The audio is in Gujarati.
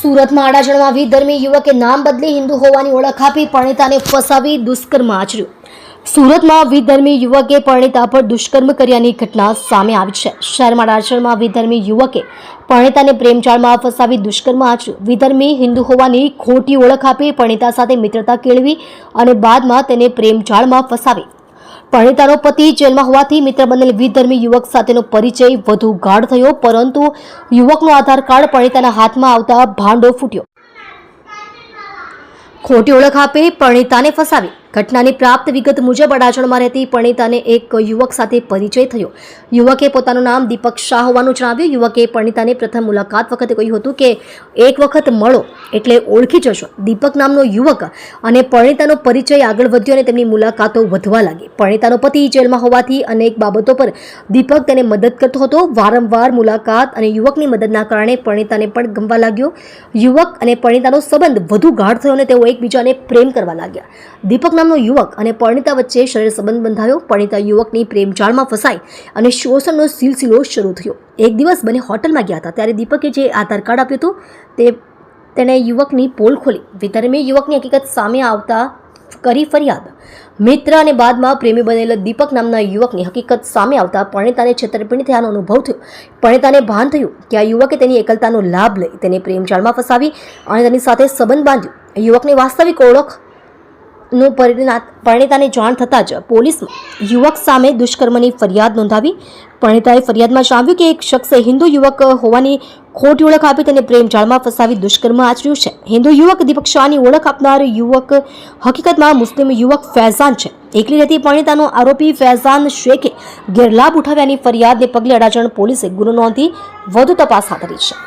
સુરતમાં અડાજણમાં વિધર્મી યુવકે નામ બદલી હિન્દુ હોવાની ઓળખ આપી પરણિતાને ફસાવી દુષ્કર્મ આચર્યું. સુરતમાં વિધર્મી યુવકે પરણિતા પર દુષ્કર્મ કર્યાની ઘટના સામે આવી છે. શહેરમાં અડાજણમાં વિધર્મી યુવકે પરણિતાને પ્રેમજાળમાં ફસાવી દુષ્કર્મ આચર્યું. વિધર્મી હિન્દુ હોવાની ખોટી ઓળખ આપી પરણિતા સાથે મિત્રતા કેળવી અને બાદમાં તેને પ્રેમજાળમાં ફસાવી. પરણિતાનો પતિ જેલમાં હોવાથી મિત્ર બનેલ વિધર્મી યુવક સાથેનો પરિચય વધુ ગાઢ થયો, પરંતુ યુવકનો આધાર કાર્ડ પરણિતાના હાથમાં આવતા ભાંડો ફૂટ્યો. ખોટી ઓળખ આપી પરણિતાને ફસાવી. ઘટનાની પ્રાપ્ત વિગત મુજબ અડાજણમાં રહેતી પરણિતાને એક યુવક સાથે પરિચય થયો. યુવકે પોતાનું નામ દીપક શાહ હોવાનું જણાવ્યું. યુવકે પરણિતાને પ્રથમ મુલાકાત વખતે કહ્યું હતું કે એક વખત મળો એટલે ઓળખી જશો. દીપક નામનો યુવક અને પરણિતાનો પરિચય આગળ વધ્યો અને તેમની મુલાકાતો વધવા લાગી. પરણિતાનો પતિ જેલમાં હોવાથી અનેક બાબતો પર દીપક તેને મદદ કરતો હતો. વારંવાર મુલાકાત અને યુવકની મદદના કારણે પરણિતાને પણ ગમવા લાગ્યો. યુવક અને પરણિતાનો સંબંધ વધુ ગાઢ થયો અને તેઓ એકબીજાને પ્રેમ કરવા લાગ્યા. દીપક નામનો યુવક અને પરણિતા વચ્ચે શરીર સંબંધ બંધાયો. પરણિતા યુવકની પ્રેમજાળમાં ફસાઈ અને શોષણનો સિલસિલો શરૂ થયો. એક દિવસ બંને હોટલમાં ગયા હતા, ત્યારે દીપકે જે આધાર કાર્ડ આપ્યું હતું તેણે યુવકની પોલ ખોલી. વિધર્મી યુવકની હકીકત સામે આવતા કરી ફરિયાદ. મિત્ર અને બાદમાં પ્રેમી બનેલા દીપક નામના યુવકની હકીકત સામે આવતા પરણિતાને છેતરપિંડી થયાનો અનુભવ થયો. પરણિતાને ભાન થયું કે આ યુવકે તેની એકલતાનો લાભ લઈ તેને પ્રેમજાળમાં ફસાવી અને તેની સાથે સંબંધ બાંધ્યો. યુવકની વાસ્તવિક ઓળખનું પરણિતાને જાણ થતાં જ પોલીસમાં યુવક સામે દુષ્કર્મની ફરિયાદ નોંધાવી. પરણિતાએ ફરિયાદમાં જણાવ્યું કે એક શખ્સે હિન્દુ યુવક હોવાની ખોટી ઓળખ આપી તેને પ્રેમજાળમાં ફસાવી દુષ્કર્મ આચર્યું છે. હિન્દુ યુવક દીપક શાહની ઓળખ આપનાર યુવક હકીકતમાં મુસ્લિમ યુવક ફૈઝાન છે. એકલી રહેતી પરણિતાનો આરોપી ફૈઝાન શેખે ગેરલાભ ઉઠાવ્યાની ફરિયાદને પગલે અડાજણ પોલીસે ગુનો નોંધી વધુ તપાસ હાથ ધરી છે.